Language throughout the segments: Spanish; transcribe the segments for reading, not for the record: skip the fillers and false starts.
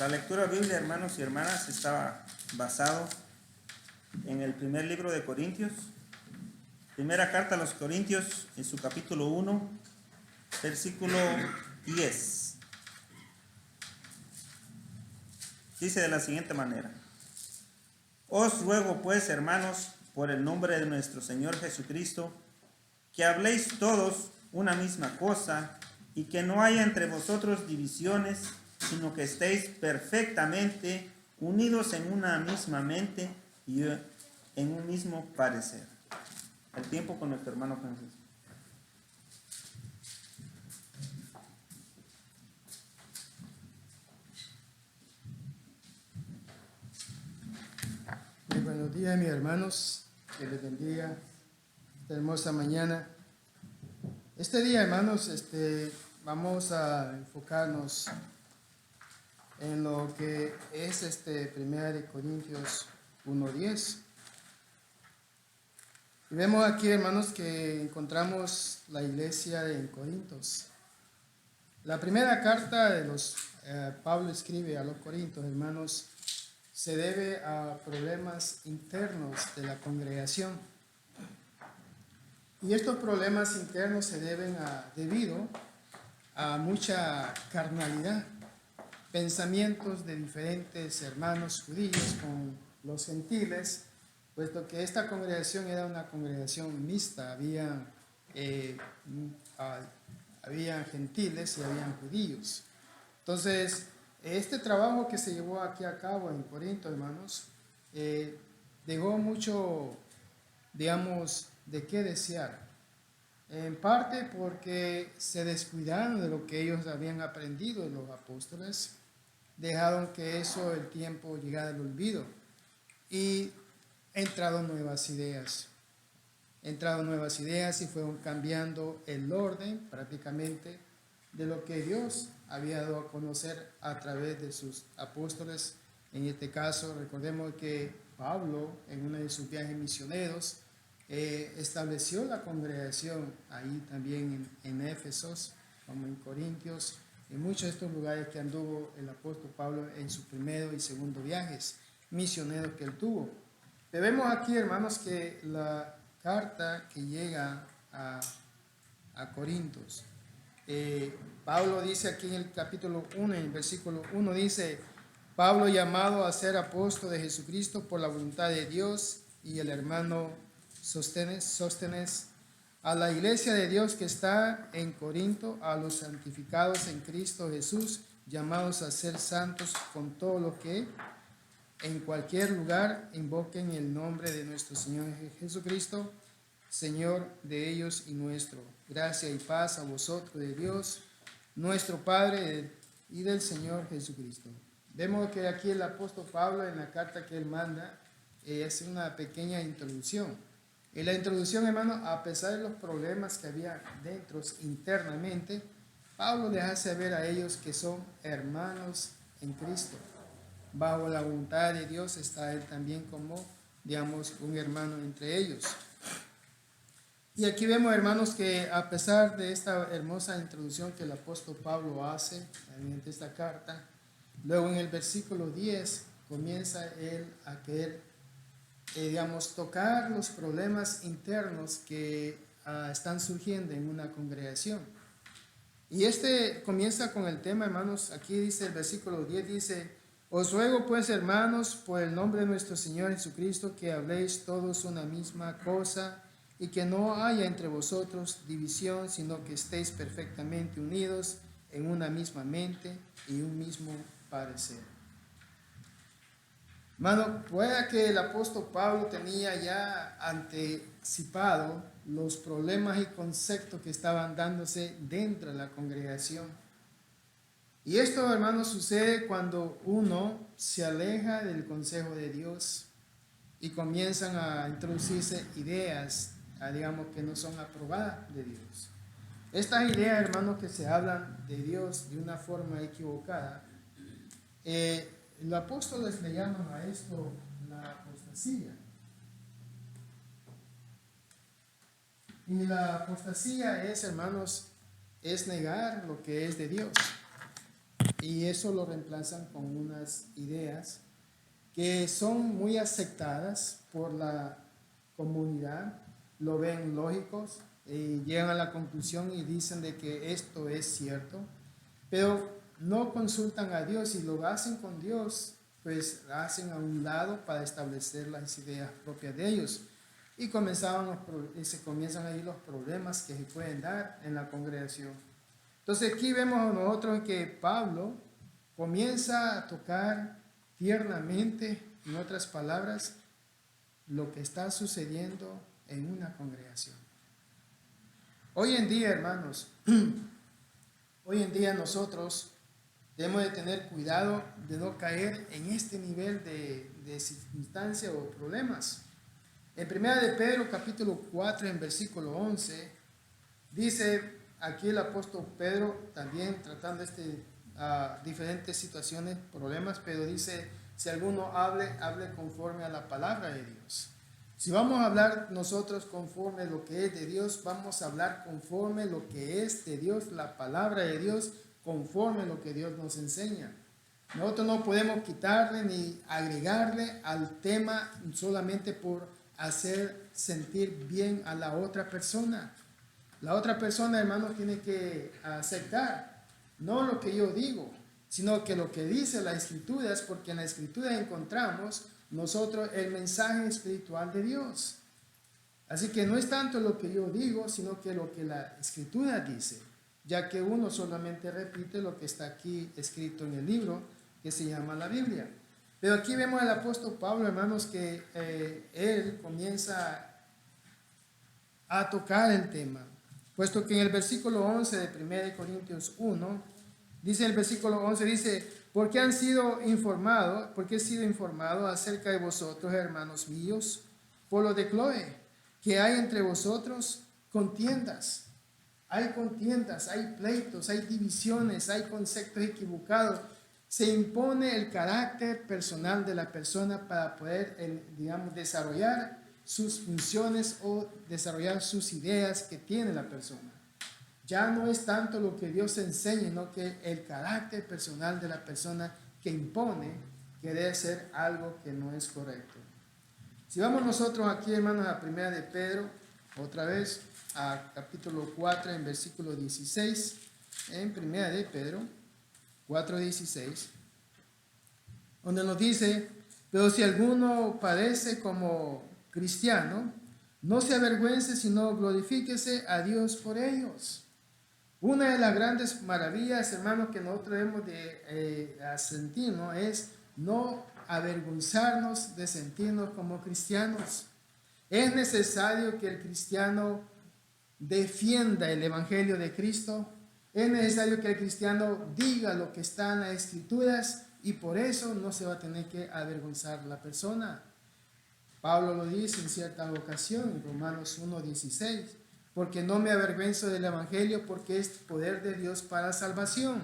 La lectura bíblica, hermanos y hermanas, estaba basado en el primer libro de Corintios, primera carta a los Corintios, en su capítulo 1, versículo 10. Dice de la siguiente manera: Os ruego pues, hermanos, por el nombre de nuestro Señor Jesucristo, que habléis todos una misma cosa y que no haya entre vosotros divisiones, sino que estéis perfectamente unidos en una misma mente y en un mismo parecer. El tiempo con nuestro hermano Francisco. Muy buenos días, mis hermanos, que les bendiga esta hermosa mañana. Este día, hermanos, vamos a enfocarnos en lo que es 1 Corintios 1:10. Y vemos aquí, hermanos, que encontramos la iglesia en Corintios. La primera carta de Pablo escribe a los Corintios, hermanos, se debe a problemas internos de la congregación. Y estos problemas internos se deben debido a mucha carnalidad, pensamientos de diferentes hermanos judíos con los gentiles, puesto que esta congregación era una congregación mixta, habían gentiles y habían judíos. Entonces, este trabajo que se llevó aquí a cabo en Corinto, hermanos, dejó mucho, digamos, de qué desear. En parte porque se descuidaron de lo que ellos habían aprendido de los apóstoles, dejaron que el tiempo llegara al olvido y entraron nuevas ideas. Y fueron cambiando el orden prácticamente de lo que Dios había dado a conocer a través de sus apóstoles. En este caso, recordemos que Pablo, en uno de sus viajes misioneros, estableció la congregación ahí también en Éfesos, como en Corintios, en muchos de estos lugares que anduvo el apóstol Pablo en sus primero y segundo viajes misioneros que él tuvo. Pero vemos aquí, hermanos, que la carta que llega a Corintios, Pablo dice aquí en el capítulo 1, en el versículo 1, dice: Pablo, llamado a ser apóstol de Jesucristo por la voluntad de Dios, y el hermano Sóstenes, a la iglesia de Dios que está en Corinto, a los santificados en Cristo Jesús, llamados a ser santos, con todo lo que en cualquier lugar invoquen el nombre de nuestro Señor Jesucristo, Señor de ellos y nuestro. Gracia y paz a vosotros de Dios, nuestro Padre, y del Señor Jesucristo. Vemos que aquí el apóstol Pablo, en la carta que él manda, hace una pequeña introducción. En la introducción, hermano, a pesar de los problemas que había dentro internamente, Pablo les hace ver a ellos que son hermanos en Cristo. Bajo la voluntad de Dios está él también como, digamos, un hermano entre ellos. Y aquí vemos, hermanos, que a pesar de esta hermosa introducción que el apóstol Pablo hace en esta carta, luego en el versículo 10 comienza él a querer, tocar los problemas internos que están surgiendo en una congregación. Y comienza con el tema, hermanos. Aquí dice el versículo 10, dice: Os ruego pues, hermanos, por el nombre de nuestro Señor Jesucristo, que habléis todos una misma cosa y que no haya entre vosotros división, sino que estéis perfectamente unidos en una misma mente y un mismo parecer. Hermano, puede que el apóstol Pablo tenía ya anticipado los problemas y conceptos que estaban dándose dentro de la congregación. Y esto, hermanos, sucede cuando uno se aleja del consejo de Dios y comienzan a introducirse ideas, que no son aprobadas de Dios. Estas ideas, hermanos, que se hablan de Dios de una forma equivocada, los apóstoles le llaman a esto la apostasía. Y la apostasía es, hermanos, es negar lo que es de Dios. y eso lo reemplazan con unas ideas que son muy aceptadas por la comunidad, lo ven lógicos y llegan a la conclusión y dicen de que esto es cierto, pero no consultan a Dios y lo hacen con Dios, pues hacen a un lado para establecer las ideas propias de ellos. Y se comienzan ahí los problemas que se pueden dar en la congregación. Entonces aquí vemos nosotros que Pablo comienza a tocar tiernamente, en otras palabras, lo que está sucediendo en una congregación. Hoy en día, hermanos, hoy en día nosotros debemos de tener cuidado de no caer en este nivel de circunstancias o problemas. En 1 de Pedro capítulo 4, en versículo 11, dice aquí el apóstol Pedro, también tratando diferentes situaciones, problemas, pero dice, si alguno hable conforme a la palabra de Dios. Si vamos a hablar nosotros conforme a lo que es de Dios, vamos a hablar conforme a lo que es de Dios, la palabra de Dios, conforme a lo que Dios nos enseña. Nosotros no podemos quitarle ni agregarle al tema solamente por hacer sentir bien a la otra persona. La otra persona, hermanos, tiene que aceptar no lo que yo digo, sino que lo que dice la Escritura, es porque en la Escritura encontramos nosotros el mensaje espiritual de Dios. Así que no es tanto lo que yo digo, sino que lo que la Escritura dice, ya que uno solamente repite lo que está aquí escrito en el libro que se llama la Biblia. Pero aquí vemos al apóstol Pablo, hermanos, que él comienza a tocar el tema, puesto que en el versículo 11 de 1 Corintios 1, dice el versículo 11, dice, porque he sido informado acerca de vosotros, hermanos míos, por lo de Cloé, que hay entre vosotros contiendas. Hay contiendas, hay pleitos, hay divisiones, hay conceptos equivocados. Se impone el carácter personal de la persona para poder, desarrollar sus funciones o desarrollar sus ideas que tiene la persona. Ya no es tanto lo que Dios enseña, sino que el carácter personal de la persona que impone que debe ser algo que no es correcto. Si vamos nosotros aquí, hermanos, a 1 de Pedro, otra vez, a capítulo 4, en versículo 16, en 1 de Pedro 4:16, donde nos dice, pero si alguno padece como cristiano, no se avergüence, sino glorifíquese a Dios por ellos. Una de las grandes maravillas, hermanos, que nosotros debemos de sentirnos es no avergonzarnos de sentirnos como cristianos. Es necesario que el cristiano defienda el evangelio de Cristo. Es necesario que el cristiano diga lo que está en las Escrituras y por eso no se va a tener que avergonzar la persona. Pablo lo dice en cierta ocasión en Romanos 1:16, porque no me avergüenzo del evangelio porque es poder de Dios para salvación.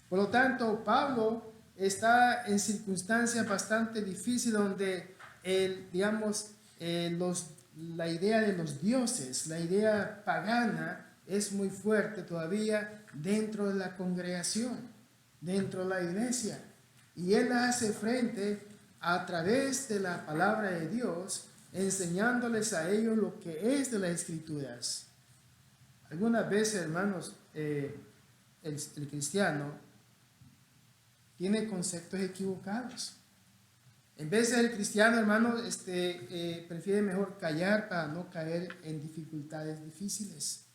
Por lo tanto, Pablo está en circunstancias bastante difíciles donde la idea de los dioses, la idea pagana es muy fuerte todavía dentro de la congregación, dentro de la iglesia. Y él hace frente a través de la palabra de Dios, enseñándoles a ellos lo que es de las Escrituras. Algunas veces, hermanos, el cristiano tiene conceptos equivocados. En vez del cristiano, hermano, prefiere mejor callar para no caer en dificultades difíciles.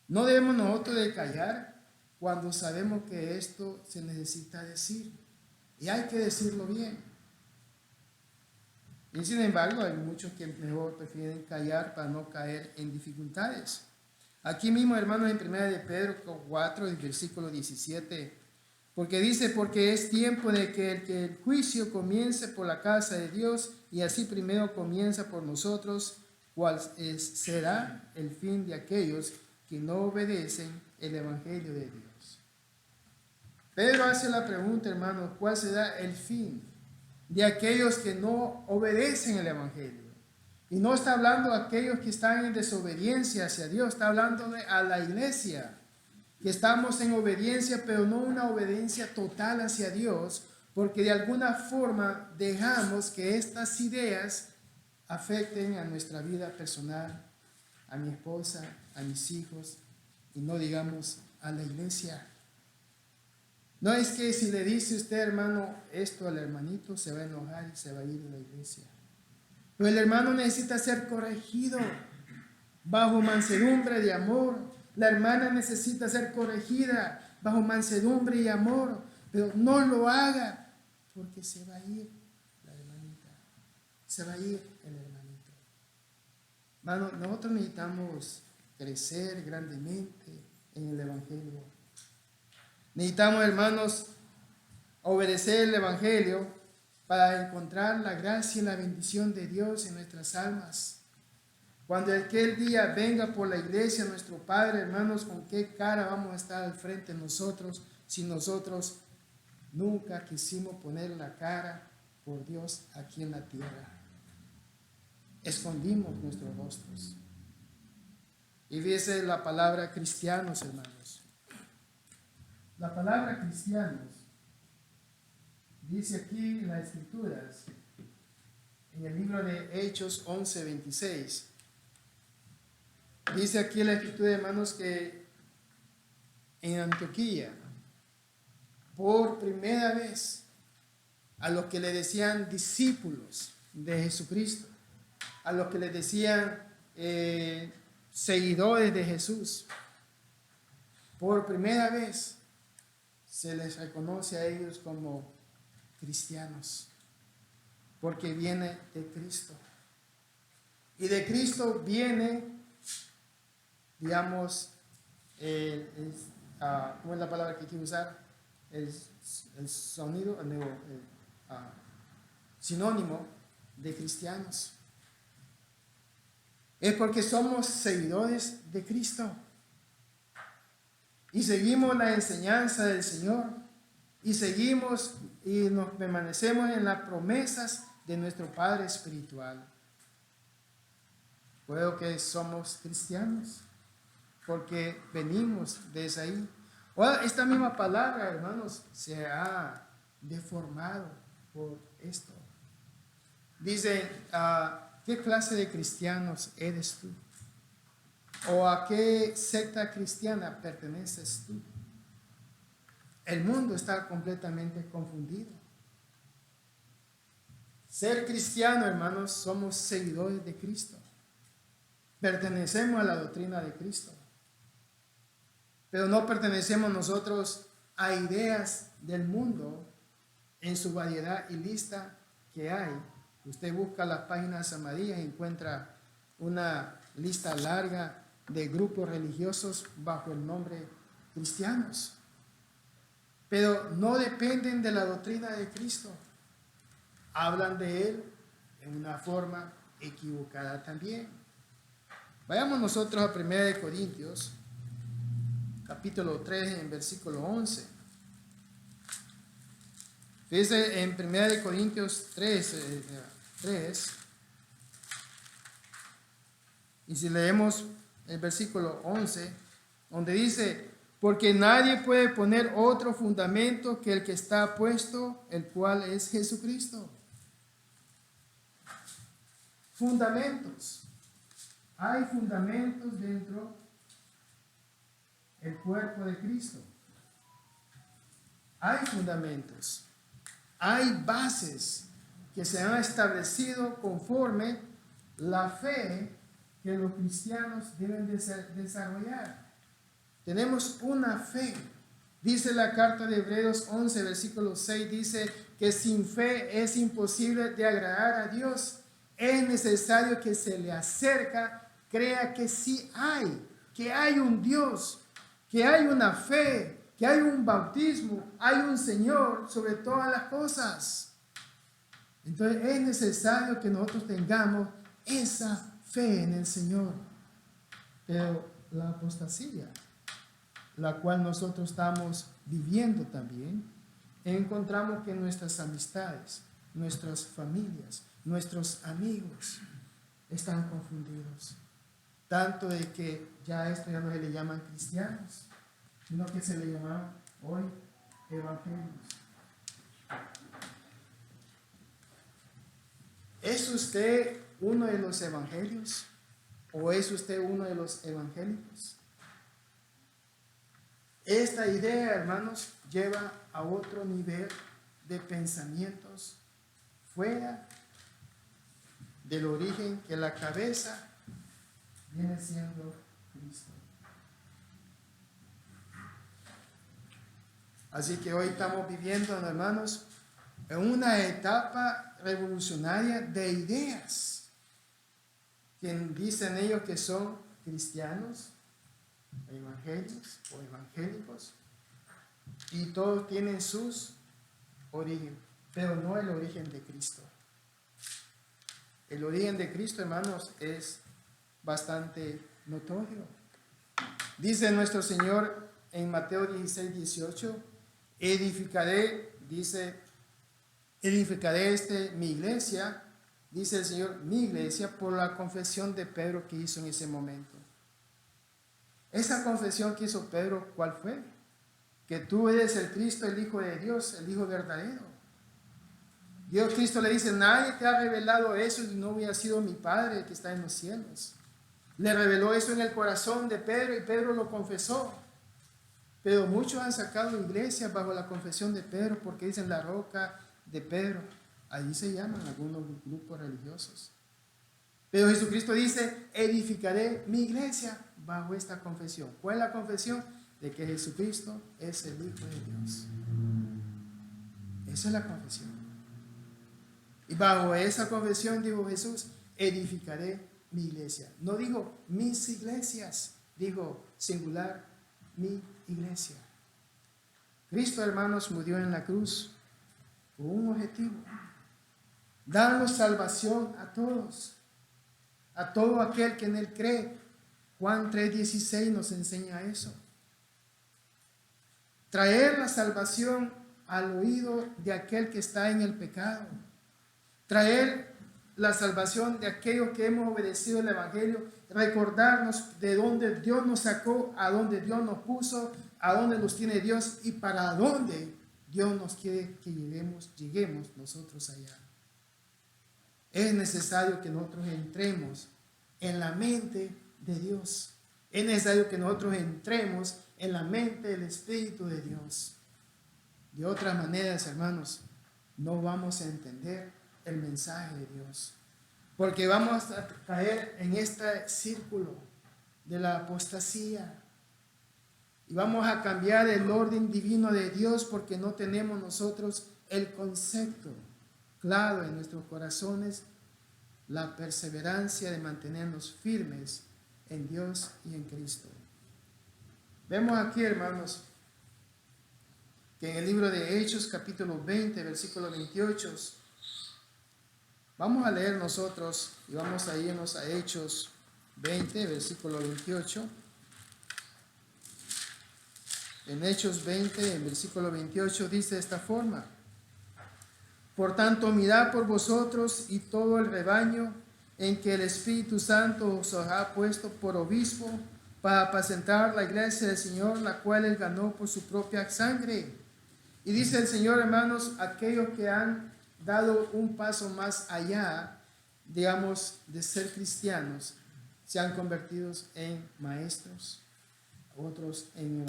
No debemos nosotros de callar cuando sabemos que esto se necesita decir. Y hay que decirlo bien. Y sin embargo, hay muchos que mejor prefieren callar para no caer en dificultades. Aquí mismo, hermanos, en 1 de Pedro 4, el versículo 17, porque dice, porque es tiempo de que el juicio comience por la casa de Dios, y así primero comienza por nosotros, cuál será el fin de aquellos que no obedecen el evangelio de Dios. Pedro hace la pregunta, hermanos, ¿cuál será el fin de aquellos que no obedecen el evangelio? Y no está hablando de aquellos que están en desobediencia hacia Dios, está hablando a la iglesia. que estamos en obediencia, pero no una obediencia total hacia Dios, porque de alguna forma dejamos que estas ideas afecten a nuestra vida personal, a mi esposa, a mis hijos, y no digamos a la iglesia. No es que si le dice usted, hermano, esto al hermanito, se va a enojar y se va a ir de la iglesia. Pero el hermano necesita ser corregido bajo mansedumbre de amor. La hermana necesita ser corregida bajo mansedumbre y amor, pero no lo haga porque se va a ir la hermanita, se va a ir el hermanito. Hermano, nosotros necesitamos crecer grandemente en el Evangelio. Necesitamos, hermanos, obedecer el Evangelio para encontrar la gracia y la bendición de Dios en nuestras almas. Cuando aquel día venga por la iglesia nuestro Padre, hermanos, ¿con qué cara vamos a estar al frente nosotros si nosotros nunca quisimos poner la cara por Dios aquí en la tierra? Escondimos nuestros rostros. Y fíjese la palabra cristianos, hermanos. La palabra cristianos dice aquí en las Escrituras, en el libro de Hechos 11:26. Dice aquí la Escritura, hermanos, que en Antioquía, por primera vez, a los que le decían discípulos de Jesucristo, a los que le decían seguidores de Jesús, por primera vez se les reconoce a ellos como cristianos, porque viene de Cristo. Y de Cristo viene, digamos, ¿cómo es la palabra que quiero usar? El sonido, sinónimo de cristianos. Es porque somos seguidores de Cristo y seguimos la enseñanza del Señor y seguimos y nos permanecemos en las promesas de nuestro Padre espiritual. Puedo que somos cristianos porque venimos desde ahí. Ahora, esta misma palabra, hermanos, se ha deformado por esto. Dice, ¿qué clase de cristianos eres tú? ¿O a qué secta cristiana perteneces tú? El mundo está completamente confundido. Ser cristiano, hermanos, somos seguidores de Cristo. Pertenecemos a la doctrina de Cristo. Pero no pertenecemos nosotros a ideas del mundo en su variedad y lista que hay. Usted busca las páginas amarillas y encuentra una lista larga de grupos religiosos bajo el nombre cristianos. Pero no dependen de la doctrina de Cristo. Hablan de Él en una forma equivocada también. Vayamos nosotros a 1 Corintios, capítulo 3, en versículo 11. Fíjense en 1 Corintios 3, y si leemos el versículo 11, donde dice, porque nadie puede poner otro fundamento que el que está puesto, el cual es Jesucristo. Fundamentos. Hay fundamentos dentro del cuerpo de Cristo. Hay fundamentos. Hay bases que se han establecido conforme la fe que los cristianos deben desarrollar. Tenemos una fe. Dice la carta de Hebreos 11, versículo 6, dice que sin fe es imposible de agradar a Dios. Es necesario que se le acerca, crea que sí hay, que hay un Dios, que hay una fe, que hay un bautismo, hay un Señor sobre todas las cosas. Entonces es necesario que nosotros tengamos esa fe en el Señor. Pero la apostasía, la cual nosotros estamos viviendo también, encontramos que nuestras amistades, nuestras familias, nuestros amigos están confundidos. Tanto de que ya esto ya no se le llaman cristianos, sino que se le llaman hoy evangelios. ¿Es usted uno de los evangelios o es usted uno de los evangélicos? Esta idea, hermanos, lleva a otro nivel de pensamientos fuera del origen que la cabeza viene siendo Cristo. Así que hoy estamos viviendo, hermanos, en una etapa revolucionaria de ideas. Quien dicen ellos que son cristianos, evangelios o evangélicos, y todos tienen sus orígenes, pero no el origen de Cristo. El origen de Cristo, hermanos, es bastante notorio. Dice nuestro Señor en Mateo 16, 18, edificaré mi iglesia, dice el Señor, mi iglesia, por la confesión de Pedro que hizo en ese momento. Esa confesión que hizo Pedro, ¿cuál fue? Que tú eres el Cristo, el Hijo de Dios, el Hijo verdadero. Dios Cristo le dice, nadie te ha revelado eso si no hubiera sido mi Padre que está en los cielos. Le reveló eso en el corazón de Pedro y Pedro lo confesó. Pero muchos han sacado iglesias bajo la confesión de Pedro porque dicen la roca de Pedro. Allí se llaman algunos grupos religiosos. Pero Jesucristo dice, edificaré mi iglesia bajo esta confesión. ¿Cuál es la confesión? De que Jesucristo es el Hijo de Dios. Esa es la confesión. Y bajo esa confesión, dijo Jesús, edificaré mi iglesia. No digo mis iglesias, digo singular, mi iglesia. Cristo, hermanos, murió en la cruz con un objetivo: darnos salvación a todos, a todo aquel que en él cree. Juan 3:16 nos enseña eso. Traer la salvación al oído de aquel que está en el pecado. Traer la salvación de aquellos que hemos obedecido el Evangelio. Recordarnos de dónde Dios nos sacó, a dónde Dios nos puso, a dónde nos tiene Dios y para dónde Dios nos quiere que lleguemos nosotros allá. Es necesario que nosotros entremos en la mente de Dios. Es necesario que nosotros entremos en la mente del Espíritu de Dios. De otras maneras, hermanos, no vamos a entender el mensaje de Dios, porque vamos a caer en este círculo de la apostasía y vamos a cambiar el orden divino de Dios porque no tenemos nosotros el concepto claro en nuestros corazones, la perseverancia de mantenernos firmes en Dios y en Cristo. Vemos aquí, hermanos, que en el libro de Hechos, capítulo 20, versículo 28, vamos a leer nosotros y vamos a irnos a Hechos 20, versículo 28. En Hechos 20, en versículo 28, dice de esta forma: por tanto, mirad por vosotros y todo el rebaño en que el Espíritu Santo os ha puesto por obispo para apacentar la iglesia del Señor, la cual él ganó por su propia sangre. Y dice el Señor, hermanos, aquellos que han dado un paso más allá, digamos, de ser cristianos, se han convertido en maestros, otros en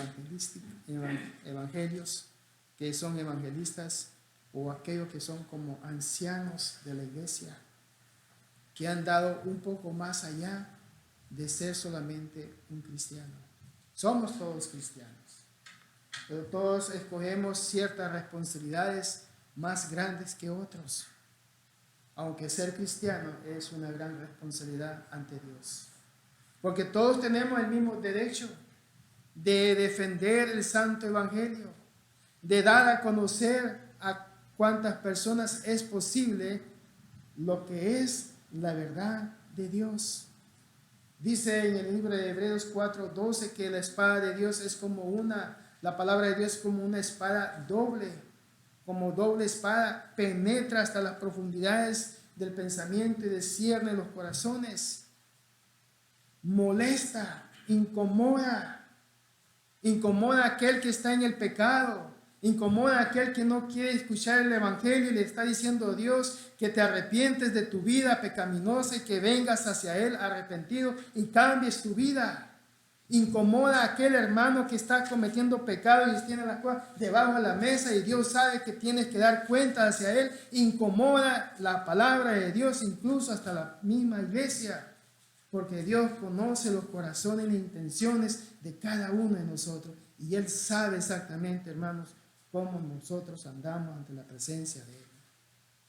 evangelios, que son evangelistas, o aquellos que son como ancianos de la iglesia, que han dado un poco más allá de ser solamente un cristiano. Somos todos cristianos, pero todos escogemos ciertas responsabilidades más grandes que otros, aunque ser cristiano es una gran responsabilidad ante Dios, porque todos tenemos el mismo derecho de defender el santo evangelio, de dar a conocer a cuántas personas es posible lo que es la verdad de Dios. Dice en el libro de Hebreos 4:12 que la espada de Dios es como la palabra de Dios es como una espada doble, como doble espada, penetra hasta las profundidades del pensamiento y descierne los corazones, molesta, incomoda, incomoda a aquel que está en el pecado, incomoda a aquel que no quiere escuchar el evangelio y le está diciendo a Dios que te arrepientes de tu vida pecaminosa y que vengas hacia Él arrepentido y cambies tu vida. Incomoda a aquel hermano que está cometiendo pecado y tiene la cosa debajo de la mesa y Dios sabe que tienes que dar cuenta hacia Él. Incomoda la palabra de Dios, incluso hasta la misma iglesia, porque Dios conoce los corazones y las intenciones de cada uno de nosotros y Él sabe exactamente, hermanos, cómo nosotros andamos ante la presencia de Él.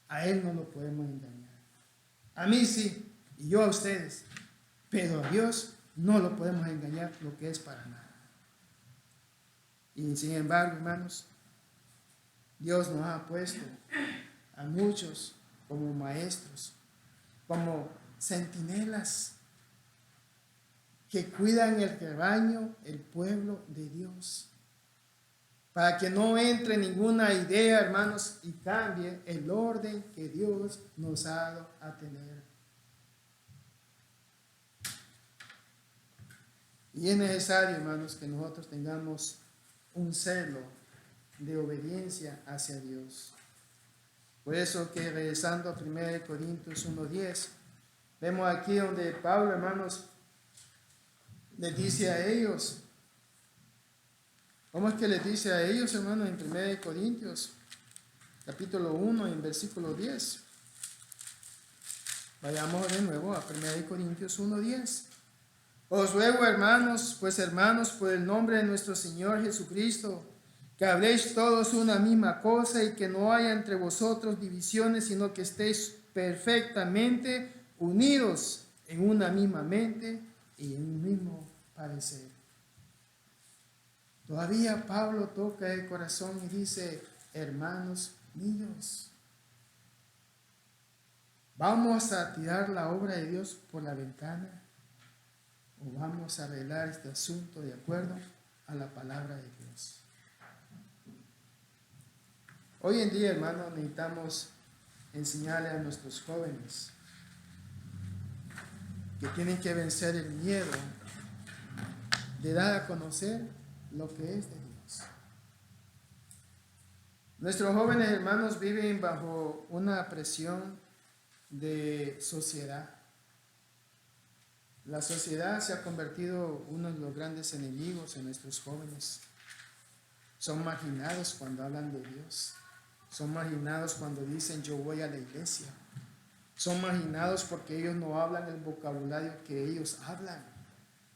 A Él no lo podemos engañar. A mí sí, y yo a ustedes, pero a Dios no lo podemos engañar lo que es para nada. Y sin embargo, hermanos, Dios nos ha puesto a muchos como maestros, como centinelas que cuidan el rebaño, el pueblo de Dios, para que no entre ninguna idea, hermanos, y cambie el orden que Dios nos ha dado a tener. Y es necesario, hermanos, que nosotros tengamos un celo de obediencia hacia Dios. Por eso que regresando a 1 Corintios 1:10, vemos aquí donde Pablo, hermanos, les dice a ellos, ¿cómo es que les dice a ellos, hermanos, en 1 Corintios, capítulo 1, en versículo 10? Vayamos de nuevo a 1 Corintios 1:10. Os ruego, hermanos, por el nombre de nuestro Señor Jesucristo, que habléis todos una misma cosa y que no haya entre vosotros divisiones, sino que estéis perfectamente unidos en una misma mente y en un mismo parecer. Todavía Pablo toca el corazón y dice, hermanos míos, ¿vamos a tirar la obra de Dios por la ventana? ¿O vamos a arreglar este asunto de acuerdo a la palabra de Dios? Hoy en día, hermanos, necesitamos enseñarle a nuestros jóvenes que tienen que vencer el miedo de dar a conocer lo que es de Dios. Nuestros jóvenes hermanos viven bajo una presión de sociedad. La sociedad se ha convertido en uno de los grandes enemigos en nuestros jóvenes. Son marginados cuando hablan de Dios. Son marginados cuando dicen yo voy a la iglesia. Son marginados porque ellos no hablan el vocabulario que ellos hablan.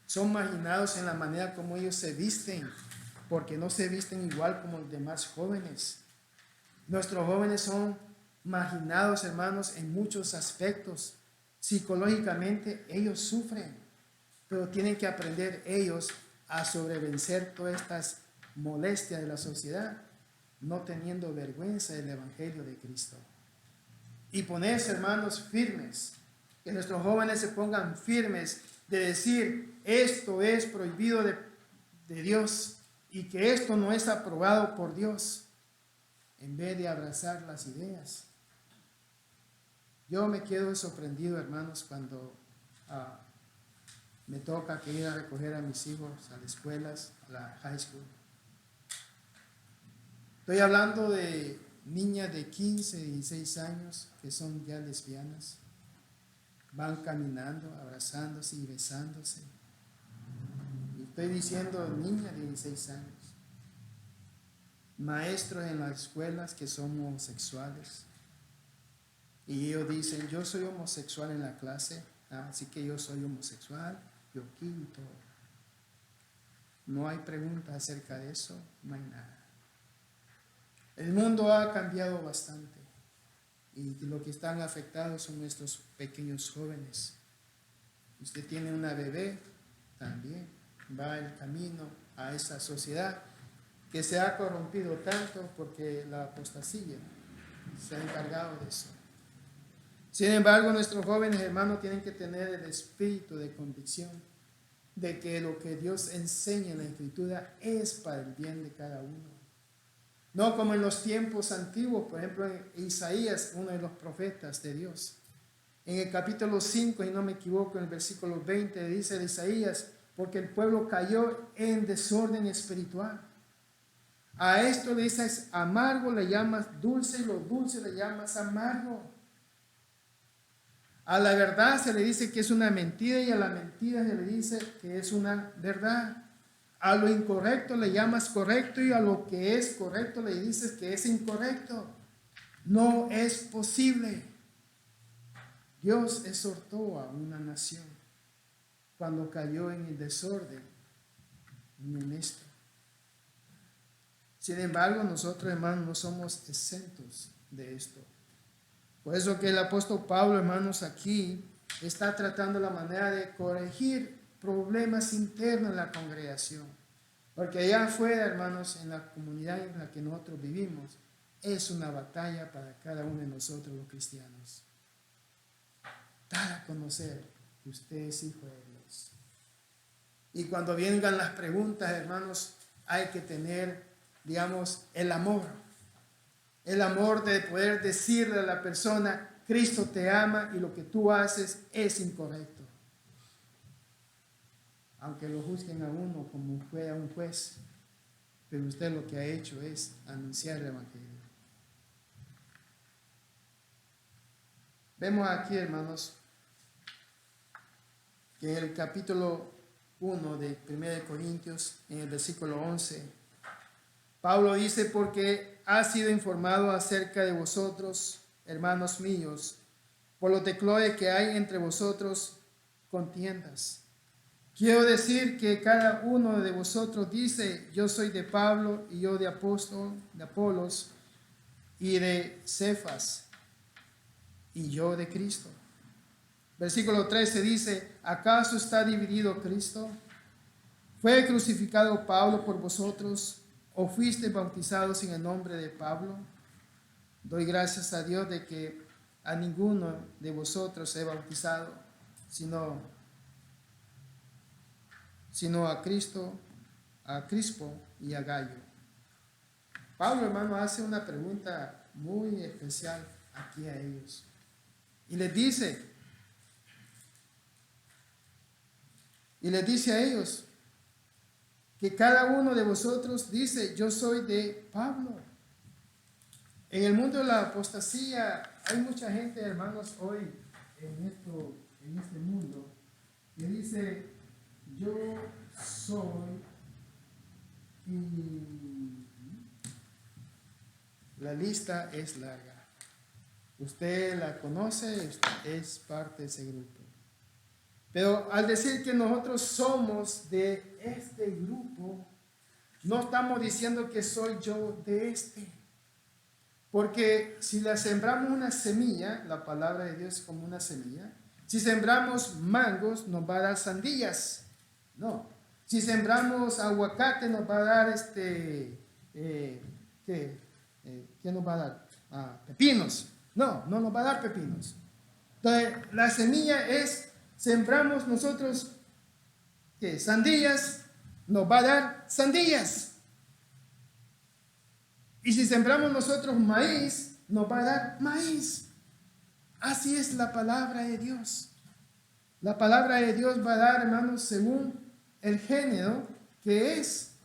Son marginados en la manera como ellos se visten, porque no se visten igual como los demás jóvenes. Nuestros jóvenes son marginados, hermanos, en muchos aspectos. Psicológicamente ellos sufren, pero tienen que aprender ellos a sobrevencer todas estas molestias de la sociedad, no teniendo vergüenza del Evangelio de Cristo. Y ponerse, hermanos, firmes, que nuestros jóvenes se pongan firmes de decir, esto es prohibido de Dios y que esto no es aprobado por Dios, en vez de abrazar las ideas. Yo me quedo sorprendido, hermanos, cuando me toca que ir a recoger a mis hijos a las escuelas, a la high school. Estoy hablando de niñas de 15, 16 años que son ya lesbianas. Van caminando, abrazándose y besándose. Y estoy diciendo niñas de 16 años. Maestros en las escuelas que son homosexuales. Y ellos dicen, yo soy homosexual en la clase, así que yo soy homosexual, yo quinto. No hay preguntas acerca de eso, no hay nada. El mundo ha cambiado bastante y lo que están afectados son nuestros pequeños jóvenes. Usted tiene una bebé, también va el camino a esa sociedad que se ha corrompido tanto porque la apostasía se ha encargado de eso. Sin embargo, nuestros jóvenes hermanos tienen que tener el espíritu de convicción de que lo que Dios enseña en la Escritura es para el bien de cada uno. No como en los tiempos antiguos, por ejemplo, en Isaías, uno de los profetas de Dios. En el capítulo 5, y no me equivoco, en el versículo 20, dice de Isaías, porque el pueblo cayó en desorden espiritual. A esto le dices amargo, le llamas dulce, y lo dulce le llamas amargo. A la verdad se le dice que es una mentira y a la mentira se le dice que es una verdad. A lo incorrecto le llamas correcto y a lo que es correcto le dices que es incorrecto. No es posible. Dios exhortó a una nación cuando cayó en el desorden en esto. Sin embargo, nosotros, hermanos, no somos exentos de esto. Por eso que el apóstol Pablo, hermanos, aquí está tratando la manera de corregir problemas internos en la congregación. Porque allá afuera, hermanos, en la comunidad en la que nosotros vivimos, es una batalla para cada uno de nosotros los cristianos. Dar a conocer que usted es hijo de Dios. Y cuando vengan las preguntas, hermanos, hay que tener, digamos, el amor de poder decirle a la persona, Cristo te ama y lo que tú haces es incorrecto. Aunque lo juzguen a uno como fue a un juez, pero usted lo que ha hecho es anunciar el evangelio. Vemos aquí, hermanos, que en el capítulo 1 de 1 Corintios, en el versículo 11, Pablo dice, porque ha sido informado acerca de vosotros, hermanos míos, por los declores que hay entre vosotros contiendas. Quiero decir que cada uno de vosotros dice, yo soy de Pablo, y yo de apóstol, de Apolos, y de Cefas, y yo de Cristo. Versículo 13 dice, ¿acaso está dividido Cristo? ¿Fue crucificado Pablo por vosotros? ¿O fuiste bautizados en el nombre de Pablo? Doy gracias a Dios de que a ninguno de vosotros he bautizado, sino a Cristo, a Crispo y a Gallo. Pablo, hermano, hace una pregunta muy especial aquí a ellos. Y les dice a ellos que cada uno de vosotros dice, yo soy de Pablo. En el mundo de la apostasía hay mucha gente, hermanos, hoy en este mundo que dice, yo soy, y la lista es larga. Usted la conoce, usted es parte de ese grupo. Pero al decir que nosotros somos de este grupo, no estamos diciendo que soy yo de este. Porque si le sembramos una semilla, la palabra de Dios es como una semilla. Si sembramos mangos, nos va a dar sandías. No. Si sembramos aguacate, nos va a dar ¿qué nos va a dar? Pepinos. No nos va a dar pepinos. Entonces, la semilla es, sembramos nosotros, ¿qué? Sandías, nos va a dar sandías. Y si sembramos nosotros maíz, nos va a dar maíz. Así es la palabra de Dios. La palabra de Dios va a dar, hermanos, según el género que es.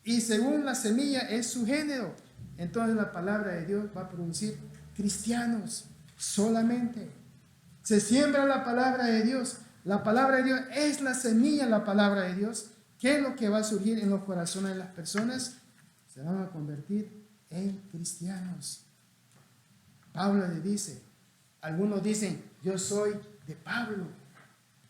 Y según la semilla es su género. Entonces la palabra de Dios va a producir cristianos solamente. Se siembra la palabra de Dios. La palabra de Dios es la semilla, la palabra de Dios. ¿Qué es lo que va a surgir en los corazones de las personas? Se van a convertir en cristianos. Pablo le dice, algunos dicen, yo soy de Pablo.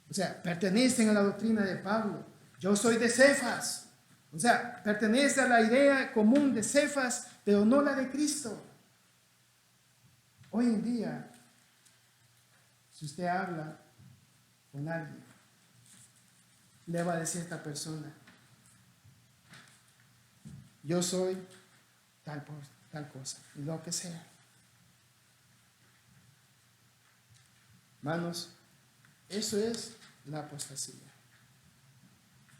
O sea, pertenecen a la doctrina de Pablo. Yo soy de Cefas. O sea, pertenece a la idea común de Cefas, pero no la de Cristo. Hoy en día, si usted habla con alguien, le va a decir a esta persona, yo soy tal cosa, y lo que sea. Hermanos, eso es la apostasía.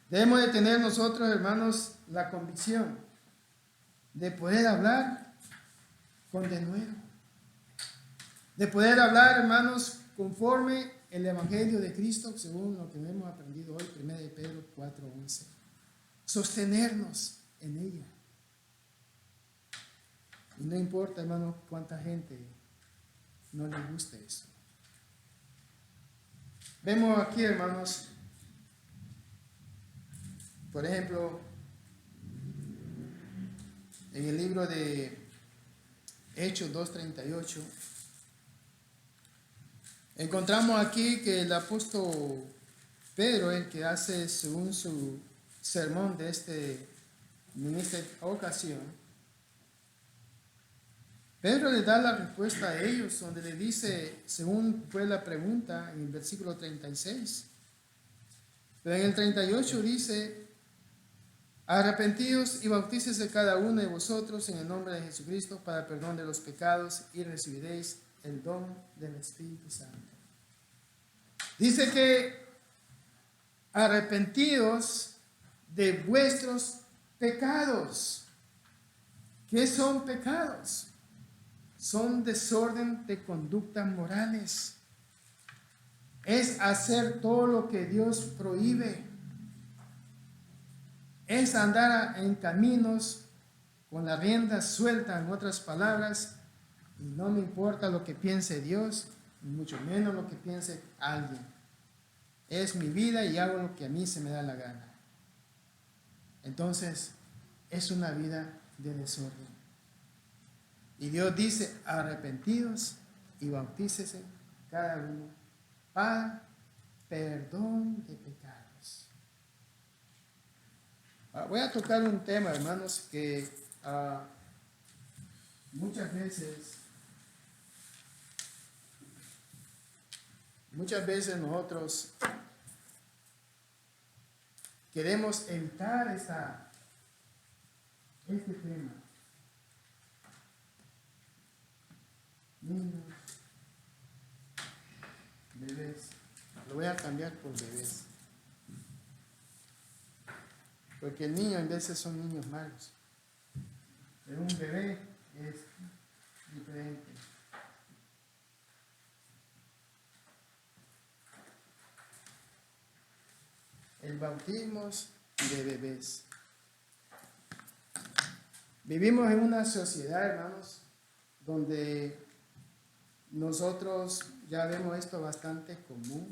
Debemos de tener nosotros, hermanos, la convicción de poder hablar con denuedo, de poder hablar, hermanos, conforme el Evangelio de Cristo según lo que hemos aprendido hoy, 1 de Pedro 4:11. Sostenernos en ella. Y no importa, hermano, cuánta gente no le guste eso. Vemos aquí, hermanos, por ejemplo, en el libro de Hechos 2:38, encontramos aquí que el apóstol Pedro, el que hace según su sermón de en esta ocasión, Pedro le da la respuesta a ellos, donde le dice, según fue la pregunta en el versículo 36, pero en el 38 dice: arrepentíos y bautícese cada uno de vosotros en el nombre de Jesucristo para perdón de los pecados y recibiréis el don del Espíritu Santo. Dice que arrepentíos de vuestros pecados. ¿Qué son pecados? Son desorden de conductas morales. Es hacer todo lo que Dios prohíbe. Es andar en caminos con la rienda suelta, en otras palabras, y no me importa lo que piense Dios, ni mucho menos lo que piense alguien. Es mi vida y hago lo que a mí se me da la gana. Entonces, es una vida de desorden. Y Dios dice: arrepentidos y bautícese cada uno para perdón de pecados. Voy a tocar un tema, hermanos, que muchas veces nosotros queremos evitar este tema. Niños, bebés. Lo voy a cambiar por bebés. Porque el niño en veces son niños malos. Pero un bebé es diferente. El bautismo de bebés. Vivimos en una sociedad, hermanos, donde nosotros ya vemos esto bastante común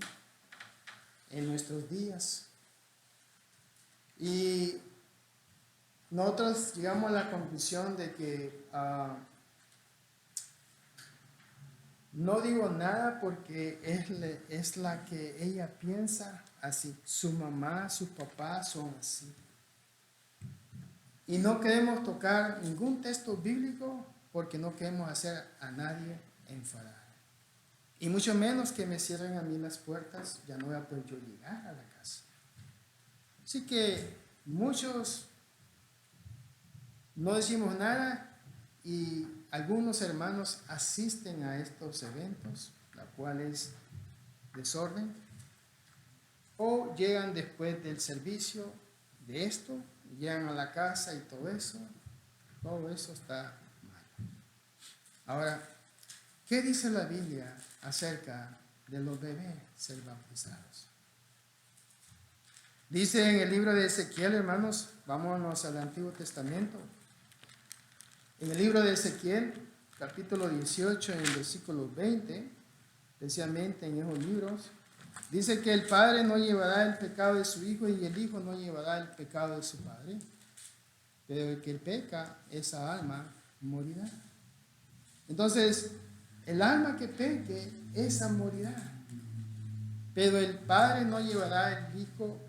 en nuestros días. Y nosotros llegamos a la conclusión de que no digo nada porque es la que ella piensa así. Su mamá, sus papás son así. Y no queremos tocar ningún texto bíblico porque no queremos hacer a nadie enfadar. Y mucho menos que me cierren a mí las puertas, ya no voy a poder yo llegar a la casa. Así que muchos no decimos nada y algunos hermanos asisten a estos eventos, la cual es desorden, o llegan después del servicio de esto, llegan a la casa y todo eso está mal. Ahora, ¿qué dice la Biblia acerca de los bebés ser bautizados? Dice en el libro de Ezequiel, hermanos, vámonos al Antiguo Testamento. En el libro de Ezequiel, capítulo 18, en el versículo 20, especialmente en esos libros, dice que el padre no llevará el pecado de su hijo y el hijo no llevará el pecado de su padre, pero el que peca, esa alma morirá. Entonces, el alma que peque, esa morirá. Pero el padre no llevará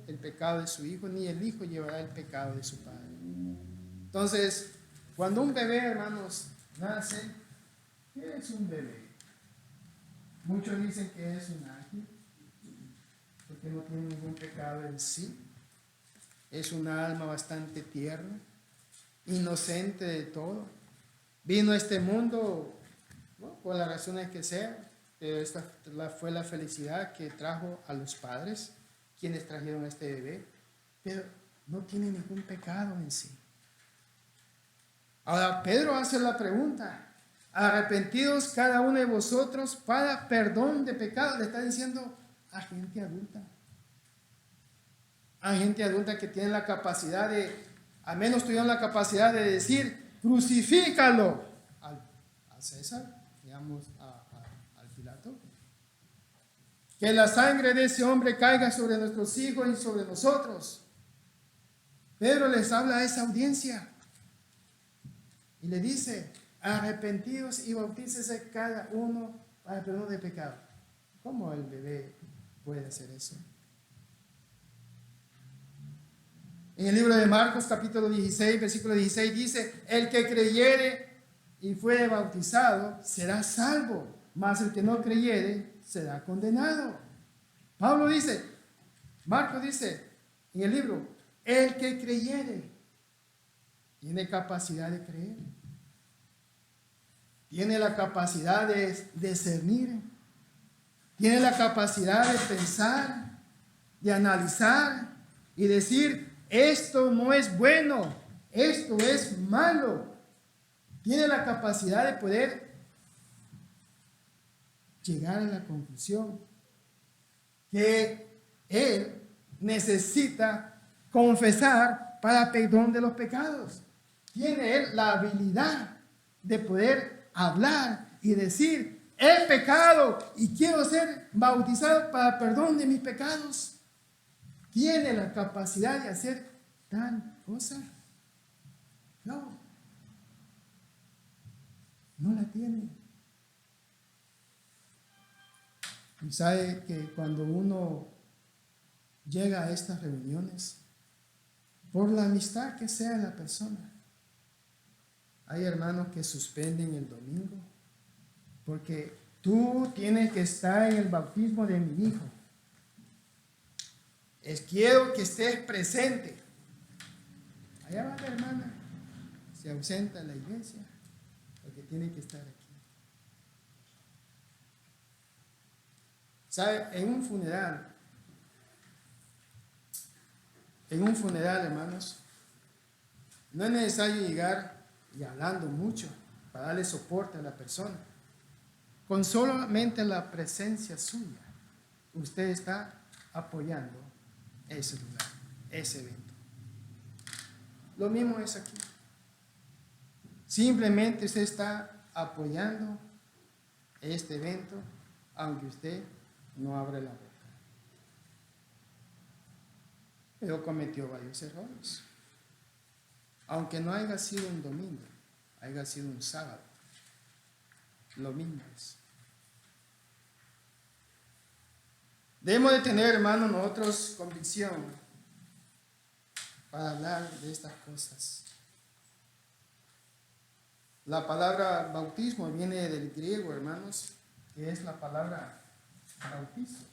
el pecado de su hijo, ni el hijo llevará el pecado de su padre. Entonces, cuando un bebé, hermanos, nace, ¿qué es un bebé? Muchos dicen que es un ángel, porque no tiene ningún pecado en sí. Es una alma bastante tierna, inocente de todo. Vino a este mundo, ¿no?, por las razones que sean, pero esta fue la felicidad que trajo a los padres, quienes trajeron a este bebé, pero no tiene ningún pecado en sí. Ahora Pedro hace la pregunta: arrepentidos cada uno de vosotros para perdón de pecados. Le está diciendo a gente adulta. A gente adulta que tiene la capacidad al menos tuvieron la capacidad de decir, crucifícalo a César, digamos, al Pilato. Que la sangre de ese hombre caiga sobre nuestros hijos y sobre nosotros. Pedro les habla a esa audiencia y le dice, arrepentidos y bautícese cada uno para el perdón de pecado. ¿Cómo el bebé puede hacer eso? En el libro de Marcos, capítulo 16, versículo 16, dice, el que creyere y fuere bautizado será salvo, mas el que no creyere será condenado. Pablo dice, Marcos dice en el libro, el que creyere tiene capacidad de creer, tiene la capacidad de discernir, tiene la capacidad de pensar, de analizar y decir, esto no es bueno, esto es malo. Tiene la capacidad de poder llegar a la conclusión que él necesita confesar para perdón de los pecados. Tiene él la habilidad de poder hablar y decir, he pecado y quiero ser bautizado para perdón de mis pecados. ¿Tiene la capacidad de hacer tal cosa? No. No la tiene. Y sabe que cuando uno llega a estas reuniones, por la amistad que sea la persona, hay hermanos que suspenden el domingo porque tú tienes que estar en el bautismo de mi hijo. Quiero que estés presente. Allá va la hermana, se ausenta en la iglesia porque tiene que estar aquí. ¿Sabe? En un funeral, hermanos, no es necesario llegar y hablando mucho para darle soporte a la persona. Con solamente la presencia suya, usted está apoyando ese lugar, ese evento. Lo mismo es aquí. Simplemente usted está apoyando este evento, aunque usted no abre la boca. Pero cometió varios errores. Aunque no haya sido un domingo, haya sido un sábado, lo mismo es. Debemos de tener, hermanos, nosotros convicción para hablar de estas cosas. La palabra bautismo viene del griego, hermanos, que es la palabra bautizo.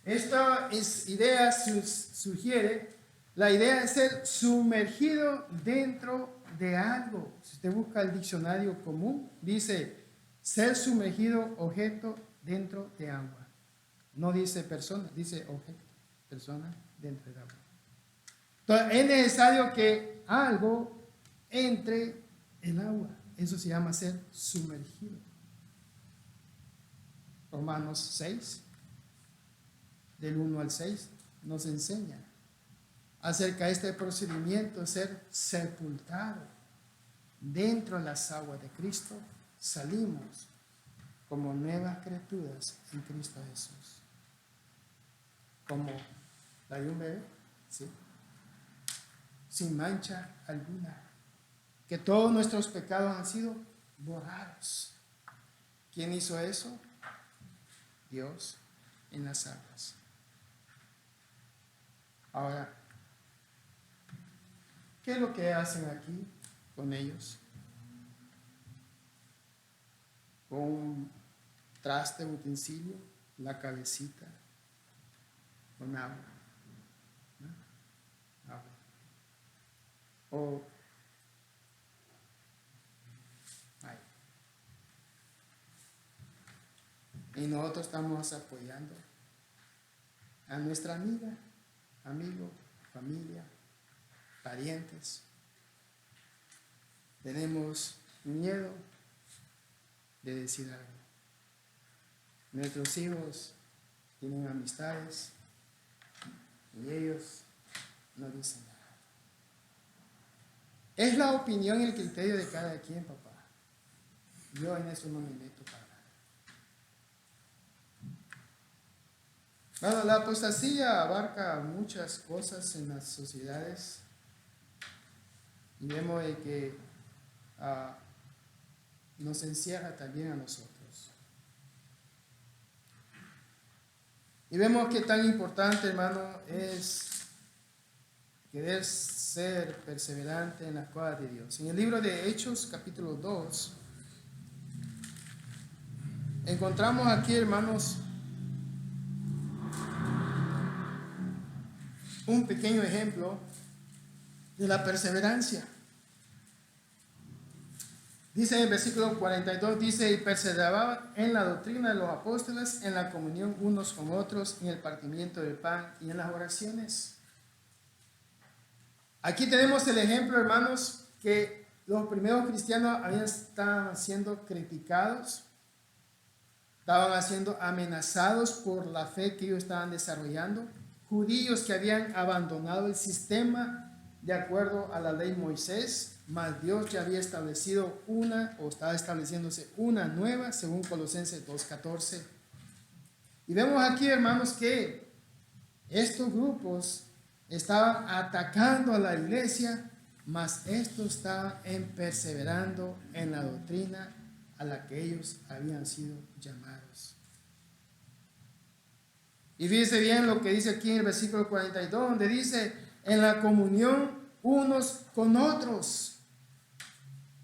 Esta idea sugiere la idea de ser sumergido dentro de algo. Si usted busca el diccionario común, dice ser sumergido, objeto dentro de agua. No dice persona, dice objeto, persona dentro de agua. Entonces es necesario que algo entre el agua. Eso se llama ser sumergido. Romanos 6, del 1 al 6, nos enseña acerca de este procedimiento, ser sepultado dentro de las aguas de Cristo. Salimos como nuevas criaturas en Cristo Jesús. Como la de un bebé, ¿sí? Sin mancha alguna. Que todos nuestros pecados han sido borrados. ¿Quién hizo eso? Dios en las aguas. Ahora, ¿qué es lo que hacen aquí con ellos? Con un traste, utensilio, la cabecita, con agua. ¿No? Agua. O ahí. Y nosotros estamos apoyando a nuestra amiga, amigo, familia, parientes, tenemos miedo de decir algo. Nuestros hijos tienen amistades y ellos no dicen nada. Es la opinión y el criterio de cada quien, papá. Yo en eso no me meto para nada. Bueno, la apostasía abarca muchas cosas en las sociedades y vemos de que nos encierra también a nosotros. Y vemos que tan importante, hermano, es querer ser perseverante en las cosas de Dios. En el libro de Hechos, capítulo 2, encontramos aquí, hermanos, un pequeño ejemplo de la perseverancia. Dice en el versículo 42, dice, y perseveraban en la doctrina de los apóstoles, en la comunión unos con otros, en el partimiento del pan y en las oraciones. Aquí tenemos el ejemplo, hermanos, que los primeros cristianos estaban siendo criticados, estaban siendo amenazados por la fe que ellos estaban desarrollando. Judíos que habían abandonado el sistema de acuerdo a la ley Moisés, mas Dios ya había establecido o estaba estableciéndose una nueva, según Colosenses 2:14. Y vemos aquí, hermanos, que estos grupos estaban atacando a la iglesia, mas estos estaban perseverando en la doctrina a la que ellos habían sido llamados. Y fíjese bien lo que dice aquí en el versículo 42, donde dice, en la comunión unos con otros.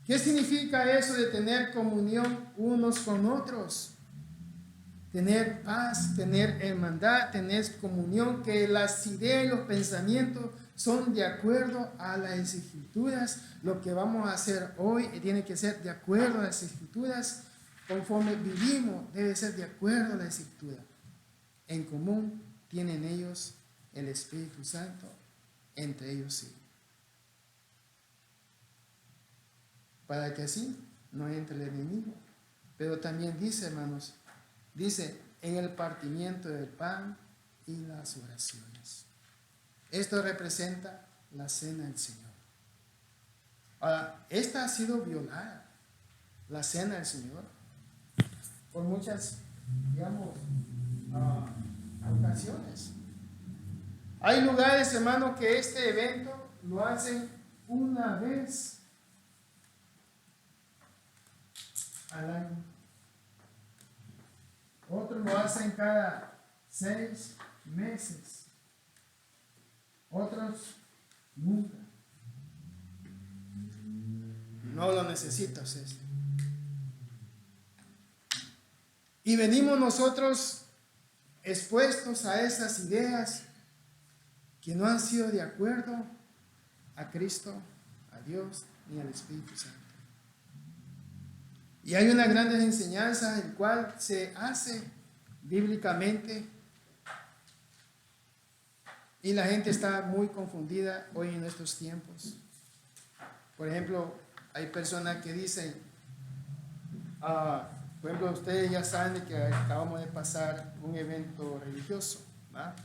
¿Qué significa eso de tener comunión unos con otros? Tener paz, tener hermandad, tener comunión, que las ideas y los pensamientos son de acuerdo a las escrituras. Lo que vamos a hacer hoy tiene que ser de acuerdo a las escrituras. Conforme vivimos, debe ser de acuerdo a la escritura. En común tienen ellos el Espíritu Santo, entre ellos sí. Para que así no entre el enemigo. Pero también dice, hermanos, dice, en el partimiento del pan y las oraciones. Esto representa la cena del Señor. Ahora, esta ha sido violada, la cena del Señor, por muchas, digamos, ocasiones. Hay lugares, hermanos, que este evento lo hacen una vez al año. Otros lo hacen cada 6 meses. Otros nunca. No lo necesitas eso. Y venimos nosotros expuestos a esas ideas que no han sido de acuerdo a Cristo, a Dios ni al Espíritu Santo. Y hay una gran enseñanza el cual se hace bíblicamente y la gente está muy confundida hoy en estos tiempos. Por ejemplo, hay personas que dicen, por ejemplo, ustedes ya saben que acabamos de pasar un evento religioso, ¿va?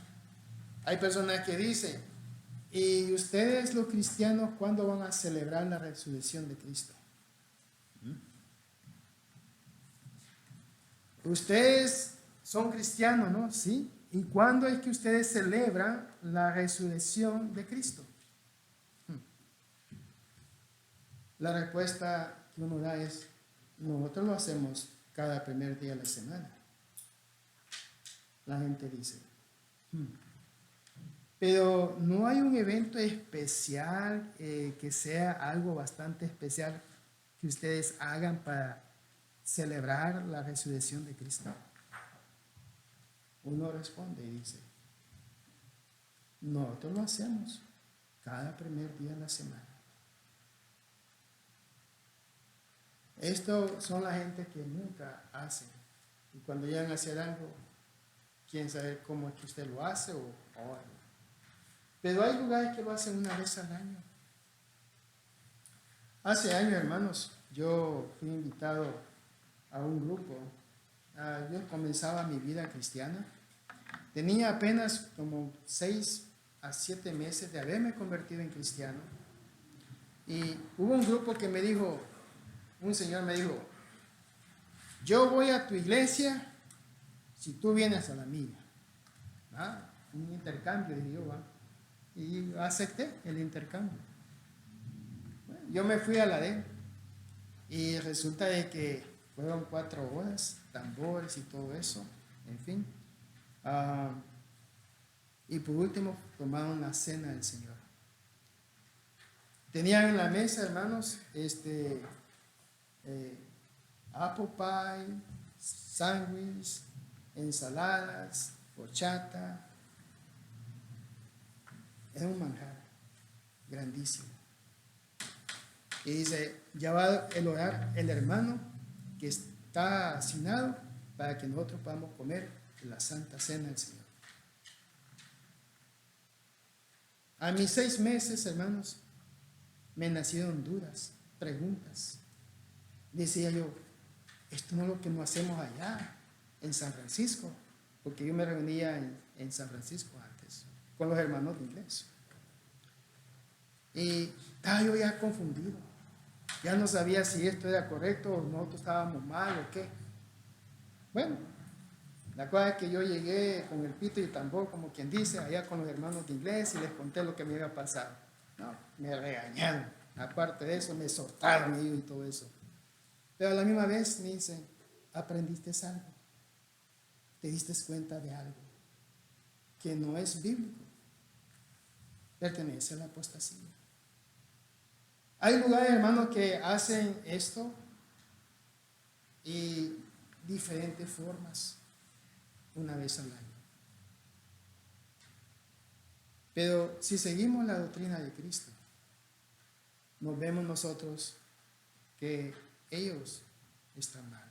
Hay personas que dicen, ¿y ustedes los cristianos cuándo van a celebrar la resurrección de Cristo? Ustedes son cristianos, ¿no? Sí. ¿Y cuándo es que ustedes celebran la resurrección de Cristo? La respuesta que uno da es, nosotros lo hacemos cada primer día de la semana. La gente dice, pero no hay un evento especial que sea algo bastante especial que ustedes hagan para celebrar la resurrección de Cristo. Uno responde y dice, nosotros lo hacemos cada primer día de la semana. Esto son la gente que nunca hace. Y cuando llegan a hacer algo, quieren saber cómo es que usted lo hace o algo. Pero hay lugares que lo hacen una vez al año. Hace años, hermanos, yo fui invitado a un grupo. Yo comenzaba mi vida cristiana. Tenía apenas como 6 a 7 meses de haberme convertido en cristiano. Y hubo un grupo que me dijo, un señor me dijo, yo voy a tu iglesia si tú vienes a la mía. Un intercambio, dije yo, y acepté el intercambio. Bueno, yo me fui a la de él y resulta de que fueron 4 horas, tambores y todo eso, en fin. Y por último tomaron la cena del Señor. Tenían en la mesa, hermanos, apple pie, sándwich, ensaladas, horchata. Era un manjar grandísimo. Y dice, ya va el orar el hermano que está asignado para que nosotros podamos comer la Santa Cena del Señor. A mis 6 meses, hermanos, me nacieron dudas, preguntas. Decía yo, esto no es lo que nos hacemos allá en San Francisco, porque yo me reunía en San Francisco antes con los hermanos de inglés. Y estaba yo ya confundido. Ya no sabía si esto era correcto o nosotros estábamos mal o qué. Bueno, la cosa es que yo llegué con el pito y el tambor, como quien dice, allá con los hermanos de inglés y les conté lo que me había pasado. No, me regañaron. Aparte de eso, me soltaron ellos y todo eso. Pero a la misma vez me dicen, aprendiste algo. Te diste cuenta de algo que no es bíblico. Pertenece a la apostasía. Hay lugares, hermanos, que hacen esto y diferentes formas, una vez al año. Pero si seguimos la doctrina de Cristo, nos vemos nosotros que ellos están mal.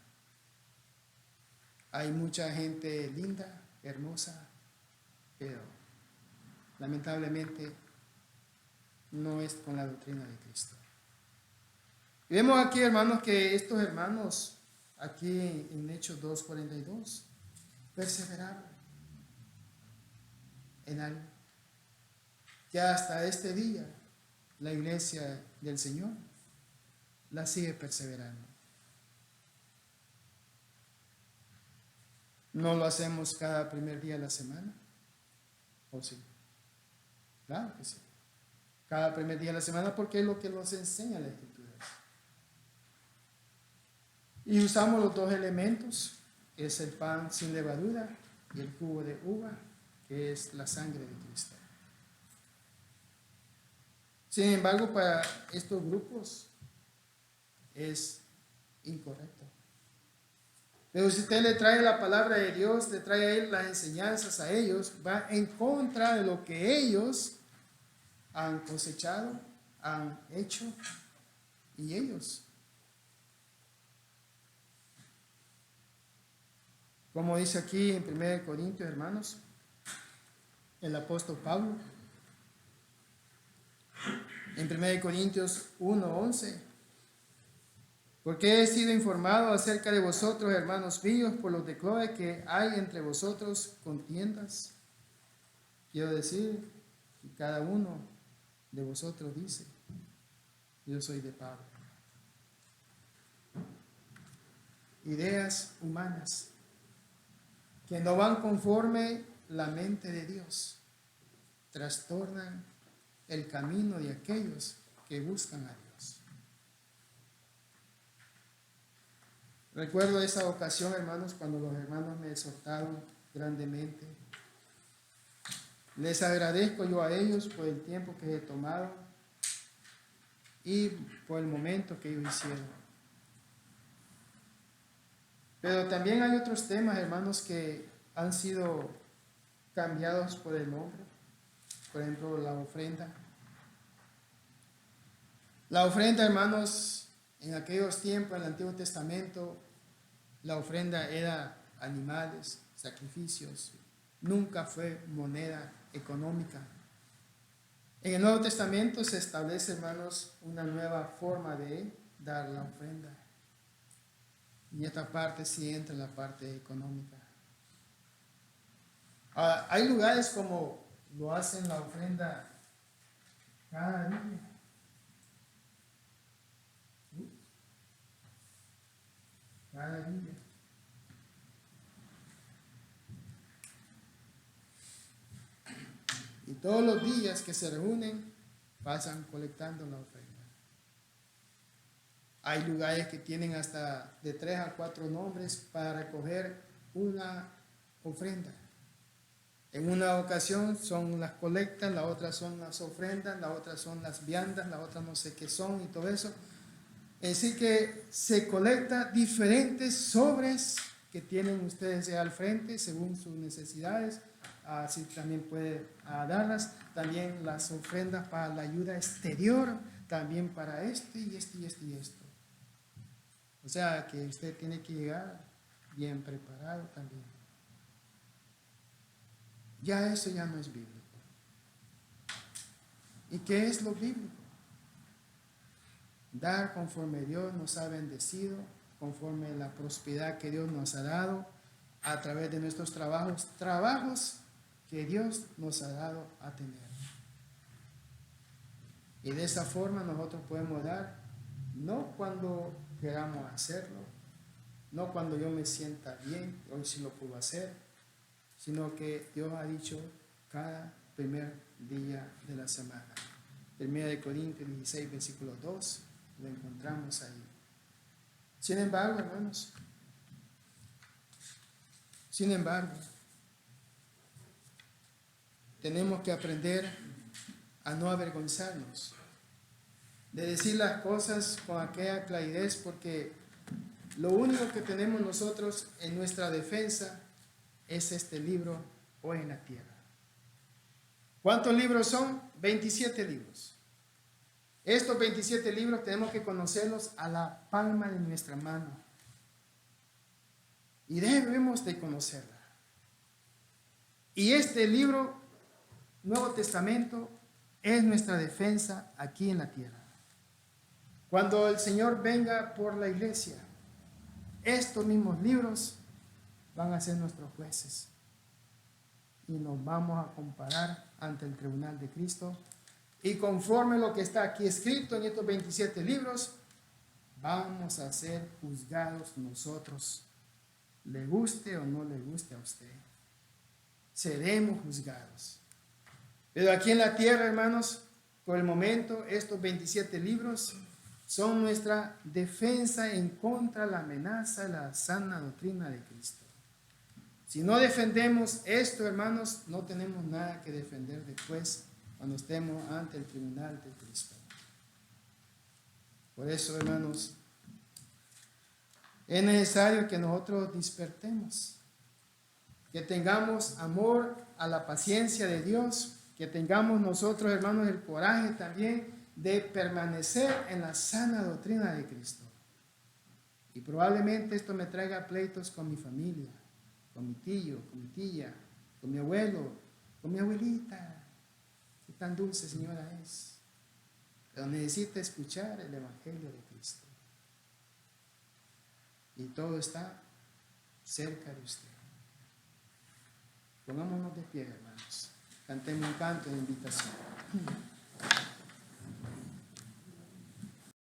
Hay mucha gente linda, hermosa, pero lamentablemente no es con la doctrina de Cristo. Y vemos aquí, hermanos, que estos hermanos, aquí en Hechos 2:42, perseveraron en algo que hasta este día la iglesia del Señor la sigue perseverando. ¿No lo hacemos cada primer día de la semana? ¿O sí? Claro que sí. Cada primer día de la semana, porque es lo que nos enseña la Escritura. Y usamos los 2 elementos, es el pan sin levadura y el jugo de uva, que es la sangre de Cristo. Sin embargo, para estos grupos es incorrecto. Pero si usted le trae la palabra de Dios, le trae a él las enseñanzas a ellos, va en contra de lo que ellos han cosechado, han hecho, y ellos. Como dice aquí en 1 Corintios, hermanos, el apóstol Pablo, en 1 Corintios 1:11, porque he sido informado acerca de vosotros, hermanos míos, por los de Cloé, que hay entre vosotros contiendas. Quiero decir que cada uno de vosotros dice, yo soy de Pablo. Ideas humanas que no van conforme la mente de Dios, trastornan el camino de aquellos que buscan a Dios. Recuerdo esa ocasión, hermanos, cuando los hermanos me exhortaron grandemente. Les agradezco yo a ellos por el tiempo que he tomado y por el momento que ellos hicieron. Pero también hay otros temas, hermanos, que han sido cambiados por el nombre. Por ejemplo, la ofrenda. La ofrenda, hermanos, en aquellos tiempos, en el Antiguo Testamento, la ofrenda era animales, sacrificios. Nunca fue moneda económica. En el Nuevo Testamento se establece, hermanos, una nueva forma de dar la ofrenda. Y esta parte sí entra en la parte económica. Hay lugares como lo hacen la ofrenda cada día. Cada día. Y todos los días que se reúnen, pasan colectando la ofrenda. Hay lugares que tienen hasta de 3 a 4 nombres para recoger una ofrenda. En una ocasión son las colectas, la otra son las ofrendas, la otra son las viandas, la otra no sé qué son y todo eso. Es decir que se colecta diferentes sobres que tienen ustedes al frente según sus necesidades. Así también puede darlas. También las ofrendas para la ayuda exterior, también para esto y esto y esto y esto. O sea que usted tiene que llegar bien preparado también. Ya eso ya no es bíblico. ¿Y qué es lo bíblico? Dar conforme Dios nos ha bendecido, conforme la prosperidad que Dios nos ha dado a través de nuestros trabajos que Dios nos ha dado a tener. Y de esa forma nosotros podemos dar, no cuando queramos hacerlo, no cuando yo me sienta bien, hoy sí lo puedo hacer, sino que Dios ha dicho cada primer día de la semana. 1 Corintios 16, versículo 2, lo encontramos ahí. Sin embargo, hermanos, tenemos que aprender a no avergonzarnos, de decir las cosas con aquella claridad, porque lo único que tenemos nosotros en nuestra defensa es este libro hoy en la tierra. ¿Cuántos libros son? 27 libros. Estos 27 libros tenemos que conocerlos a la palma de nuestra mano. Y debemos de conocerla. Y este libro, Nuevo Testamento, es nuestra defensa aquí en la tierra. Cuando el Señor venga por la iglesia, estos mismos libros van a ser nuestros jueces. Y nos vamos a comparar ante el tribunal de Cristo. Y conforme lo que está aquí escrito en estos 27 libros, vamos a ser juzgados nosotros. Le guste o no le guste a usted, seremos juzgados. Pero aquí en la tierra, hermanos, por el momento, estos 27 libros son nuestra defensa en contra de la amenaza de la sana doctrina de Cristo. Si no defendemos esto, hermanos, no tenemos nada que defender después cuando estemos ante el tribunal de Cristo. Por eso, hermanos, es necesario que nosotros despertemos, que tengamos amor a la paciencia de Dios, que tengamos nosotros, hermanos, el coraje también de permanecer en la sana doctrina de Cristo. Y probablemente esto me traiga pleitos con mi familia, con mi tío, con mi tía, con mi abuelo, con mi abuelita. Qué tan dulce señora es. Pero necesita escuchar el Evangelio de Cristo. Y todo está cerca de usted. Pongámonos de pie, hermanos. Cantemos un canto de invitación.